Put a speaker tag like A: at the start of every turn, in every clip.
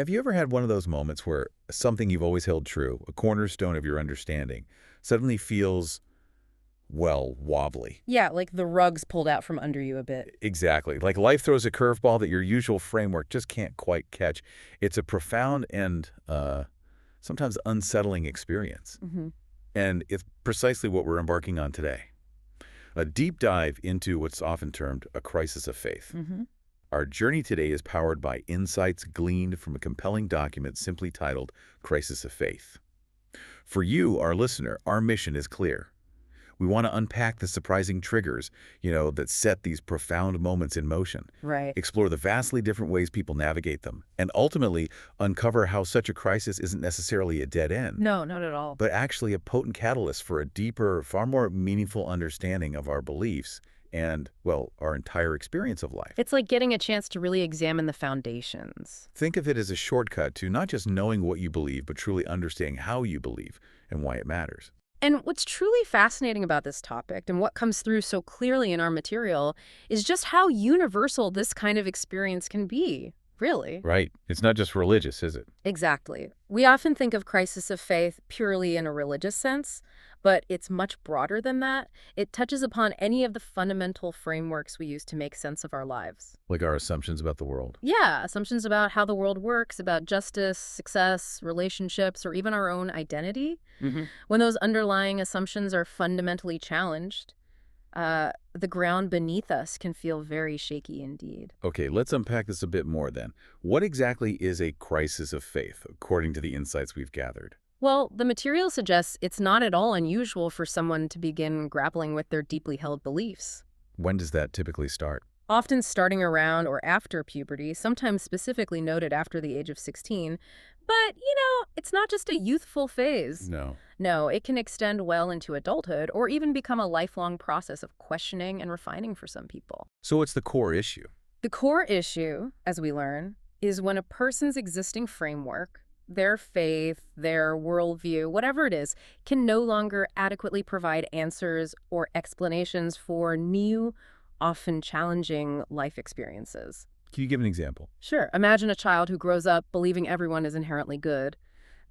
A: Have you ever had one of those moments where something you've always held true, a cornerstone of your understanding, suddenly feels, well, wobbly?
B: Yeah, like the rug's pulled out from under you a bit.
A: Exactly. Like life throws a curveball that your usual framework just can't quite catch. It's a profound and sometimes unsettling experience.
B: Hmm.
A: And it's precisely what we're embarking on today. A deep dive into what's often termed a crisis of faith.
B: Hmm.
A: Our journey today is powered by insights gleaned from a compelling document simply titled Crisis of Faith. For you, our listener, our mission is clear. We want to unpack the surprising triggers, that set these profound moments in motion,
B: Right.
A: explore the vastly different ways people navigate them, and ultimately uncover how such a crisis isn't necessarily a dead end,
B: No, not at all.
A: but actually a potent catalyst for a deeper, far more meaningful understanding of our beliefs and, well, our entire experience of life.
B: It's like getting a chance to really examine the foundations.
A: Think of it as a shortcut to not just knowing what you believe, but truly understanding how you believe and why it matters.
B: And what's truly fascinating about this topic and what comes through so clearly in our material is just how universal this kind of experience can be, really.
A: Right. It's not just religious, is it?
B: Exactly. We often think of crisis of faith purely in a religious sense, but it's much broader than that. It touches upon any of the fundamental frameworks we use to make sense of our lives.
A: Like our assumptions about the world.
B: Yeah, assumptions about how the world works, about justice, success, relationships, or even our own identity.
A: Mm-hmm.
B: When those underlying assumptions are fundamentally challenged, the ground beneath us can feel very shaky indeed.
A: Okay, let's unpack this a bit more then. What exactly is a crisis of faith, according to the insights we've gathered?
B: Well, the material suggests it's not at all unusual for someone to begin grappling with their deeply held beliefs.
A: When does that typically start?
B: Often starting around or after puberty, sometimes specifically noted after the age of 16. But, it's not just a youthful phase.
A: No.
B: No, it can extend well into adulthood or even become a lifelong process of questioning and refining for some people.
A: So what's the core issue?
B: The core issue, as we learn, is when a person's existing framework, their faith, their worldview, whatever it is, can no longer adequately provide answers or explanations for new, often challenging life experiences.
A: Can you give an example?
B: Sure, imagine a child who grows up believing everyone is inherently good,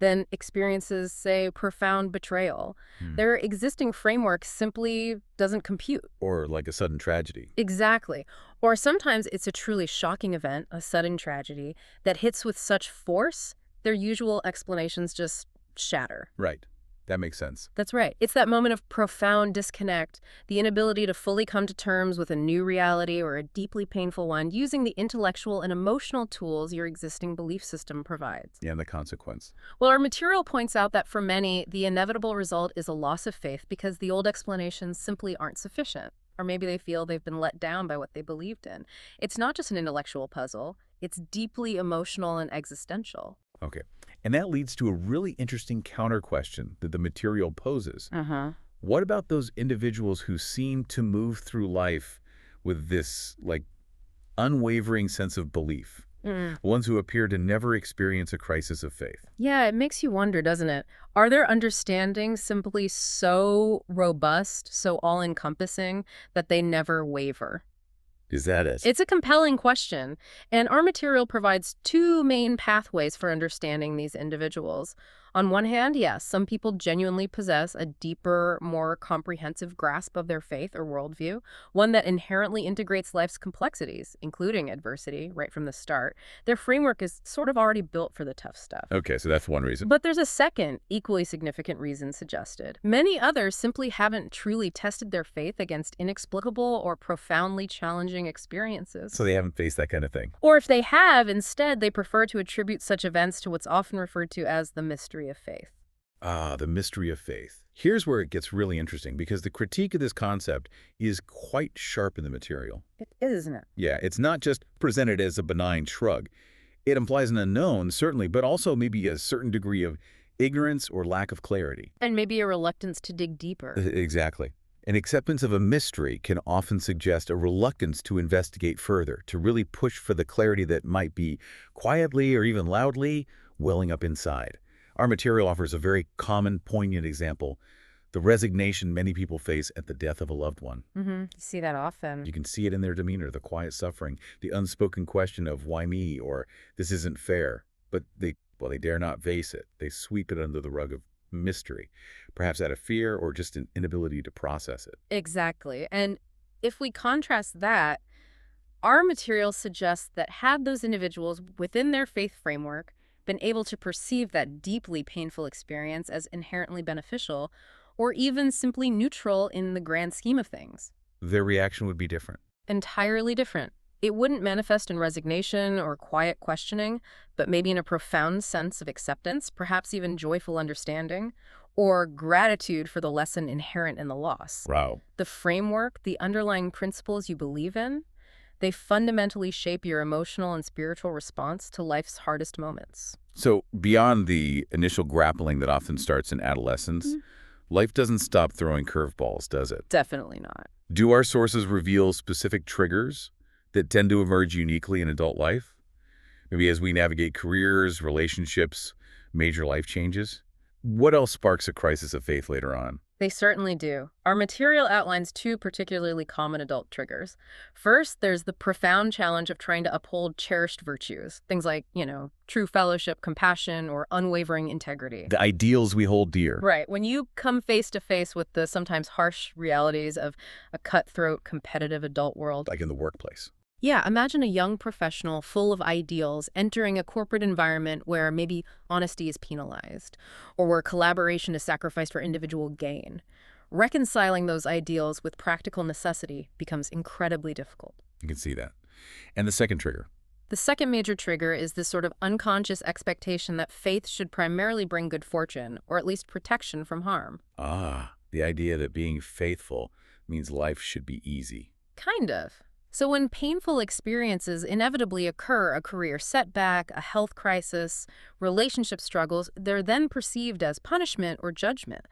B: then experiences, say, profound betrayal. Their existing framework simply doesn't compute.
A: Or like a sudden tragedy?
B: Exactly. Or sometimes it's a truly shocking event, a sudden tragedy, that hits with such force, their usual explanations just shatter.
A: Right. That makes sense.
B: That's right. It's that moment of profound disconnect, the inability to fully come to terms with a new reality or a deeply painful one using the intellectual and emotional tools your existing belief system provides.
A: Yeah, and the consequence.
B: Well, our material points out that for many, the inevitable result is a loss of faith because the old explanations simply aren't sufficient. Or maybe they feel they've been let down by what they believed in. It's not just an intellectual puzzle, it's deeply emotional and existential.
A: Okay. And that leads to a really interesting counter question that the material poses.
B: Uh-huh.
A: What about those individuals who seem to move through life with this, unwavering sense of belief? Ones who appear to never experience a crisis of faith.
B: Yeah, it makes you wonder, doesn't it? Are their understandings simply so robust, so all-encompassing, that they never waver?
A: Is that it?
B: It's a compelling question, and our material provides two main pathways for understanding these individuals. On one hand, yes, some people genuinely possess a deeper, more comprehensive grasp of their faith or worldview, one that inherently integrates life's complexities, including adversity, right from the start. Their framework is sort of already built for the tough stuff.
A: Okay, so that's one reason.
B: But there's a second, equally significant reason suggested. Many others simply haven't truly tested their faith against inexplicable or profoundly challenging experiences.
A: So they haven't faced that kind of thing.
B: Or if they have, instead, they prefer to attribute such events to what's often referred to as the mystery of faith.
A: Ah, the mystery of faith. Here's where it gets really interesting, because the critique of this concept is quite sharp in the material.
B: It is, isn't it?
A: Yeah, it's not just presented as a benign shrug. It implies an unknown, certainly, but also maybe a certain degree of ignorance or lack of clarity.
B: And maybe a reluctance to dig deeper.
A: Exactly. An acceptance of a mystery can often suggest a reluctance to investigate further, to really push for the clarity that might be quietly or even loudly welling up inside. Our material offers a very common, poignant example: the resignation many people face at the death of a loved one.
B: You see that often.
A: You can see it in their demeanor, the quiet suffering, the unspoken question of why me, or this isn't fair. but they dare not face it. They sweep it under the rug of mystery, perhaps out of fear or just an inability to process it.
B: Exactly. And if we contrast that, our material suggests that had those individuals within their faith framework been able to perceive that deeply painful experience as inherently beneficial, or even simply neutral in the grand scheme of things,
A: Their reaction would be different.
B: entirely different. It wouldn't manifest in resignation or quiet questioning, but maybe in a profound sense of acceptance, perhaps even joyful understanding, or gratitude for the lesson inherent in the loss.
A: Wow.
B: The framework, the underlying principles you believe in, they fundamentally shape your emotional and spiritual response to life's hardest moments.
A: So beyond the initial grappling that often starts in adolescence, life doesn't stop throwing curveballs, does it?
B: Definitely not.
A: Do our sources reveal specific triggers that tend to emerge uniquely in adult life? Maybe as we navigate careers, relationships, major life changes? What else sparks a crisis of faith later on?
B: They certainly do. Our material outlines two particularly common adult triggers. First, there's the profound challenge of trying to uphold cherished virtues, things like, true fellowship, compassion, or unwavering integrity.
A: The ideals we hold dear.
B: Right. When you come face to face with the sometimes harsh realities of a cutthroat, competitive adult world.
A: Like in the workplace.
B: Yeah, imagine a young professional full of ideals entering a corporate environment where maybe honesty is penalized or where collaboration is sacrificed for individual gain. Reconciling those ideals with practical necessity becomes incredibly difficult.
A: You can see that. And the second trigger.
B: The second major trigger is this sort of unconscious expectation that faith should primarily bring good fortune, or at least protection from harm.
A: The idea that being faithful means life should be easy.
B: Kind of. So when painful experiences inevitably occur, a career setback, a health crisis, relationship struggles, they're then perceived as punishment or judgment,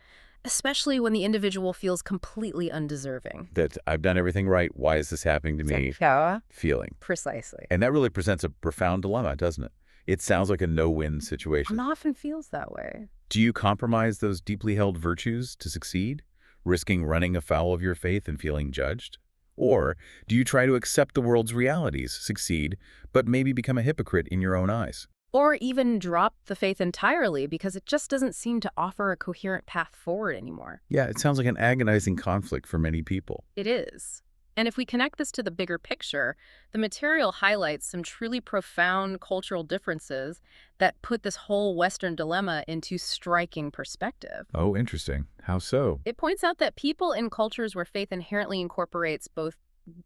B: especially when the individual feels completely undeserving.
A: That I've done everything right, why is this happening to me?
B: Yeah,
A: Feeling.
B: precisely.
A: And that really presents a profound dilemma, doesn't it? It sounds like a no-win situation.
B: It often feels that way.
A: Do you compromise those deeply held virtues to succeed, risking running afoul of your faith and feeling judged? Or do you try to accept the world's realities, succeed, but maybe become a hypocrite in your own eyes?
B: Or even drop the faith entirely because it just doesn't seem to offer a coherent path forward anymore.
A: Yeah, it sounds like an agonizing conflict for many people.
B: It is. And if we connect this to the bigger picture, the material highlights some truly profound cultural differences that put this whole Western dilemma into striking perspective.
A: Oh, interesting. How so?
B: It points out that people in cultures where faith inherently incorporates both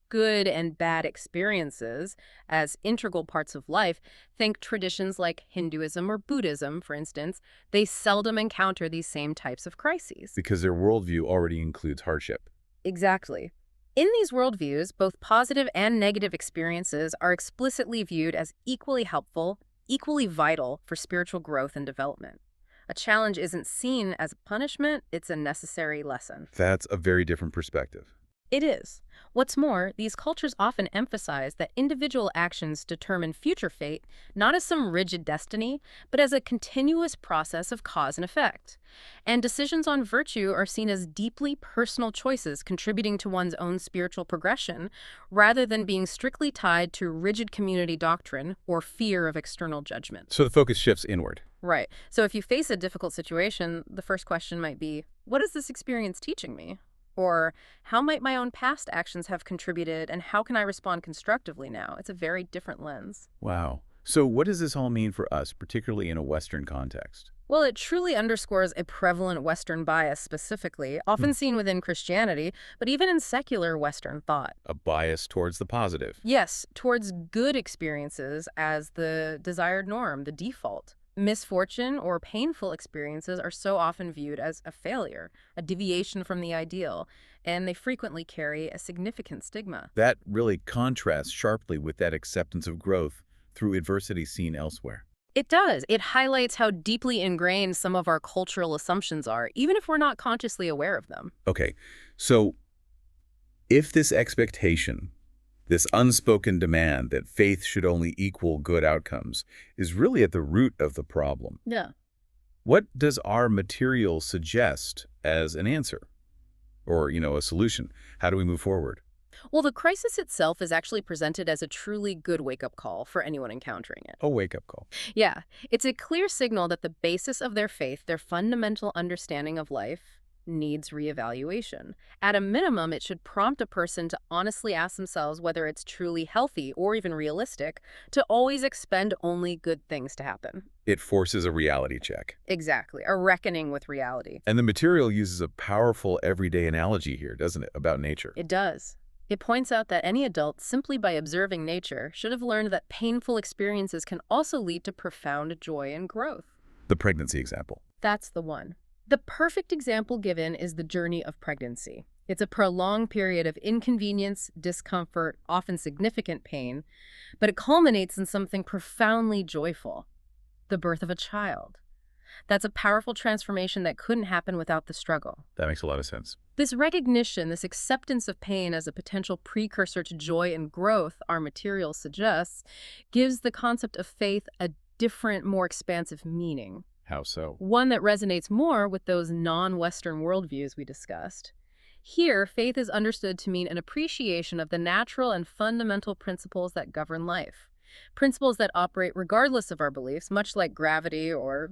B: good and bad experiences as integral parts of life, think traditions like Hinduism or Buddhism, for instance, they seldom encounter these same types of crises.
A: Because their worldview already includes hardship.
B: Exactly. In these worldviews, both positive and negative experiences are explicitly viewed as equally helpful, equally vital for spiritual growth and development. A challenge isn't seen as a punishment, it's a necessary lesson.
A: That's a very different perspective.
B: It is. What's more, these cultures often emphasize that individual actions determine future fate, not as some rigid destiny, but as a continuous process of cause and effect. And decisions on virtue are seen as deeply personal choices contributing to one's own spiritual progression, rather than being strictly tied to rigid community doctrine or fear of external judgment.
A: So the focus shifts inward.
B: Right. So if you face a difficult situation, the first question might be, what is this experience teaching me? Or how might my own past actions have contributed, and how can I respond constructively now? It's a very different lens.
A: Wow. So what does this all mean for us, particularly in a Western context?
B: Well, it truly underscores a prevalent Western bias specifically, often seen within Christianity, but even in secular Western thought.
A: A bias towards the positive.
B: Yes, towards good experiences as the desired norm, the default. Misfortune or painful experiences are so often viewed as a failure, a deviation from the ideal, and they frequently carry a significant stigma.
A: That really contrasts sharply with that acceptance of growth through adversity seen elsewhere.
B: It does. It highlights how deeply ingrained some of our cultural assumptions are, even if we're not consciously aware of them.
A: Okay, so if this expectation, this unspoken demand that faith should only equal good outcomes, is really at the root of the problem,
B: Yeah.
A: what does our material suggest as an answer? Or, a solution? How do we move forward?
B: Well, the crisis itself is actually presented as a truly good wake-up call for anyone encountering it.
A: A wake-up call.
B: Yeah, it's a clear signal that the basis of their faith, their fundamental understanding of life, needs reevaluation. At a minimum, it should prompt a person to honestly ask themselves whether it's truly healthy or even realistic to always expect only good things to happen.
A: It forces a reality check.
B: Exactly, a reckoning with reality.
A: And the material uses a powerful everyday analogy here, doesn't it, about nature?
B: It does. It points out that any adult, simply by observing nature, should have learned that painful experiences can also lead to profound joy and growth.
A: The pregnancy example.
B: That's the one. The perfect example given is the journey of pregnancy. It's a prolonged period of inconvenience, discomfort, often significant pain, but it culminates in something profoundly joyful, the birth of a child. That's a powerful transformation that couldn't happen without the struggle.
A: That makes a lot of sense.
B: This recognition, this acceptance of pain as a potential precursor to joy and growth, our material suggests, gives the concept of faith a different, more expansive meaning.
A: How so?
B: One that resonates more with those non-Western worldviews we discussed. Here, faith is understood to mean an appreciation of the natural and fundamental principles that govern life. Principles that operate regardless of our beliefs, much like gravity or,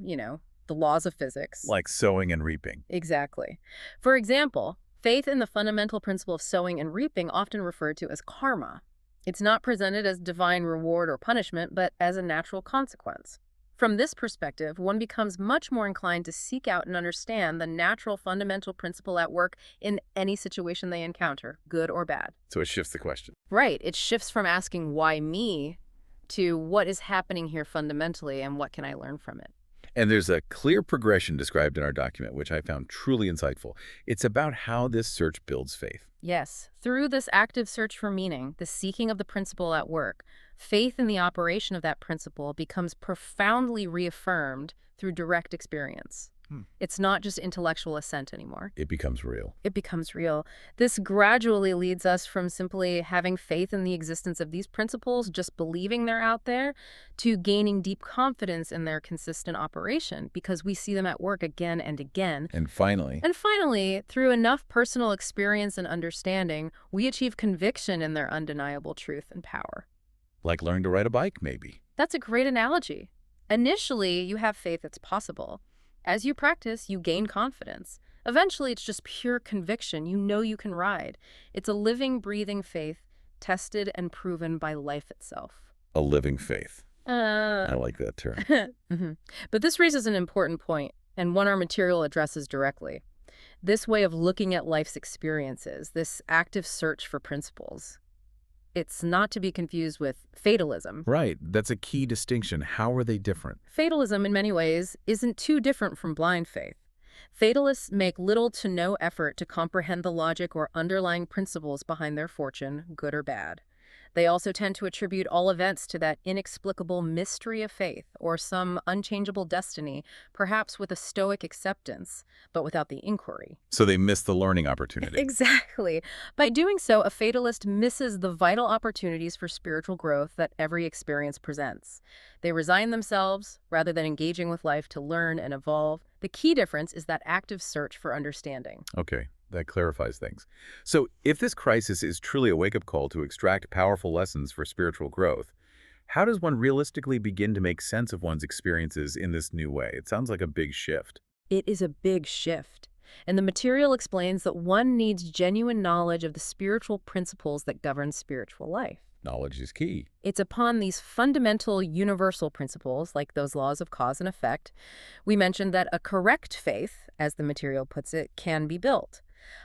B: the laws of physics.
A: Like sowing and reaping.
B: Exactly. For example, faith in the fundamental principle of sowing and reaping, often referred to as karma. It's not presented as divine reward or punishment, but as a natural consequence. From this perspective, one becomes much more inclined to seek out and understand the natural fundamental principle at work in any situation they encounter, good or bad.
A: So it shifts the question.
B: Right. It shifts from asking, why me, to what is happening here fundamentally and what can I learn from it?
A: And there's a clear progression described in our document, which I found truly insightful. It's about how this search builds faith.
B: Yes. Through this active search for meaning, the seeking of the principle at work, faith in the operation of that principle becomes profoundly reaffirmed through direct experience. It's not just intellectual assent anymore.
A: It becomes real.
B: It becomes real. This gradually leads us from simply having faith in the existence of these principles, just believing they're out there, to gaining deep confidence in their consistent operation because we see them at work again and again.
A: And finally,
B: Through enough personal experience and understanding, we achieve conviction in their undeniable truth and power.
A: like learning to ride a bike, maybe.
B: That's a great analogy. Initially, you have faith it's possible. As you practice, you gain confidence. Eventually, it's just pure conviction. You know you can ride. It's a living, breathing faith, tested and proven by life itself.
A: A living faith. I
B: Uh,
A: like that term.
B: mhm. But this raises an important point, and one our material addresses directly. This way of looking at life's experiences, this active search for principles, it's not to be confused with fatalism.
A: Right. That's a key distinction. How are they different?
B: Fatalism, in many ways, isn't too different from blind faith. Fatalists make little to no effort to comprehend the logic or underlying principles behind their fortune, good or bad. They also tend to attribute all events to that inexplicable mystery of faith or some unchangeable destiny, perhaps with a stoic acceptance, but without the inquiry.
A: So they miss the learning opportunity.
B: Exactly. By doing so, a fatalist misses the vital opportunities for spiritual growth that every experience presents. They resign themselves rather than engaging with life to learn and evolve. The key difference is that active search for understanding.
A: Okay, that clarifies things. So if this crisis is truly a wake-up call to extract powerful lessons for spiritual growth, how does one realistically begin to make sense of one's experiences in this new way? It sounds like a big shift.
B: It is a big shift. And the material explains that one needs genuine knowledge of the spiritual principles that govern spiritual life.
A: Knowledge is key.
B: It's upon these fundamental universal principles, like those laws of cause and effect, we mentioned that a correct faith, as the material puts it, can be built.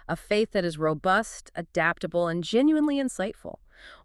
B: A faith that is robust, adaptable, and genuinely insightful.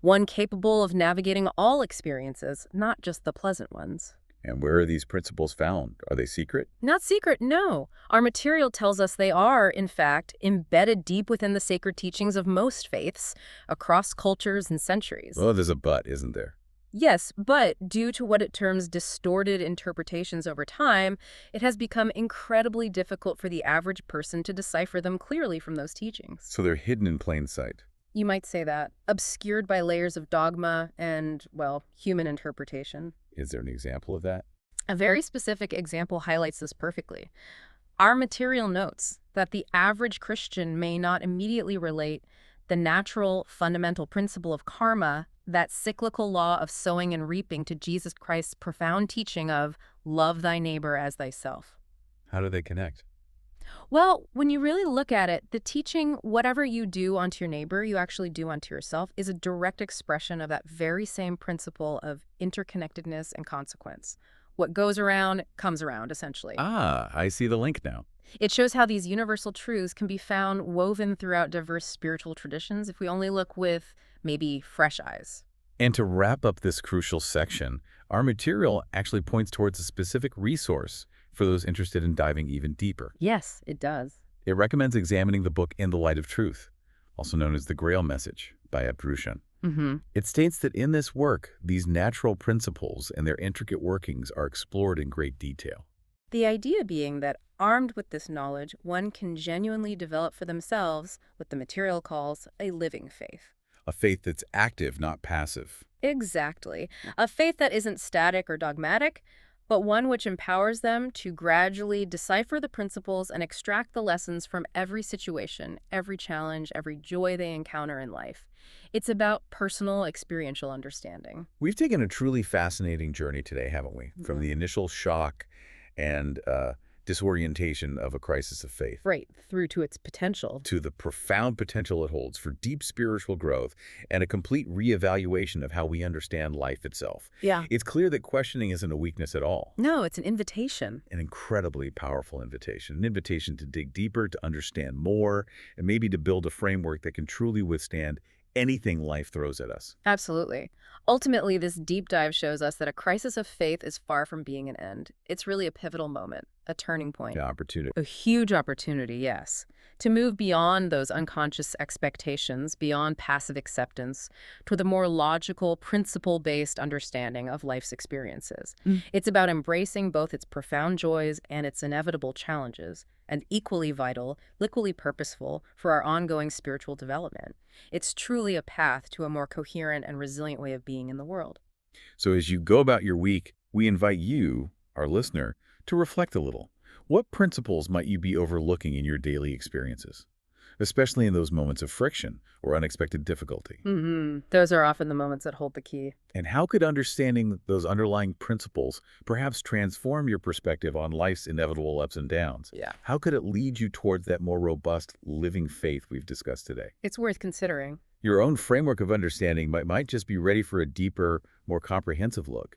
B: One capable of navigating all experiences, not just the pleasant ones.
A: And where are these principles found? Are they secret?
B: Not secret, no. Our material tells us they are, in fact, embedded deep within the sacred teachings of most faiths, across cultures and centuries.
A: Oh, there's a but, isn't there?
B: Yes, but due to what it terms distorted interpretations over time, it has become incredibly difficult for the average person to decipher them clearly from those teachings.
A: So they're hidden in plain sight.
B: You might say that, obscured by layers of dogma and, well, human interpretation.
A: Is there an example of that?
B: A very specific example highlights this perfectly. Our material notes that the average Christian may not immediately relate the natural fundamental principle of karma, that cyclical law of sowing and reaping, to Jesus Christ's profound teaching of love thy neighbor as thyself.
A: How do they connect?
B: Well, when you really look at it, the teaching, whatever you do unto your neighbor, you actually do unto yourself, is a direct expression of that very same principle of interconnectedness and consequence. What goes around comes around, essentially.
A: Ah, I see the link now.
B: It shows how these universal truths can be found woven throughout diverse spiritual traditions if we only look with maybe fresh eyes.
A: And to wrap up this crucial section, our material actually points towards a specific resource for those interested in diving even deeper.
B: Yes, it does.
A: It recommends examining the book In the Light of Truth, also known as the Grail Message by Abdrushan. It states that in this work, these natural principles and their intricate workings are explored in great detail.
B: The idea being that armed with this knowledge, one can genuinely develop for themselves what the material calls a living faith.
A: A faith that's active, not passive.
B: Exactly. A faith that isn't static or dogmatic, but one which empowers them to gradually decipher the principles and extract the lessons from every situation, every challenge, every joy they encounter in life. It's about personal experiential understanding.
A: We've taken a truly fascinating journey today, haven't we? From the initial shock and disorientation of a crisis of faith
B: Right, through to its potential.
A: to the profound potential it holds for deep spiritual growth and a complete reevaluation of how we understand life itself.
B: Yeah.
A: It's clear that questioning isn't a weakness at all.
B: No, it's an invitation.
A: An incredibly powerful invitation. An invitation to dig deeper, to understand more, and maybe to build a framework that can truly withstand anything life throws at us.
B: Absolutely. Ultimately, this deep dive shows us that a crisis of faith is far from being an end. It's really a pivotal moment, a turning point.
A: The opportunity.
B: A huge opportunity, yes, to move beyond those unconscious expectations, beyond passive acceptance, toward the more logical, principle-based understanding of life's experiences. It's about embracing both its profound joys and its inevitable challenges, and equally vital, equally purposeful for our ongoing spiritual development. It's truly a path to a more coherent and resilient way of being in the world.
A: So as you go about your week, we invite you, our listener, to reflect a little. What principles might you be overlooking in your daily experiences, especially in those moments of friction or unexpected difficulty?
B: Those are often the moments that hold the key.
A: And how could understanding those underlying principles perhaps transform your perspective on life's inevitable ups and downs?
B: Yeah.
A: How could it lead you towards that more robust, living faith we've discussed today?
B: It's worth considering.
A: Your own framework of understanding might just be ready for a deeper, more comprehensive look.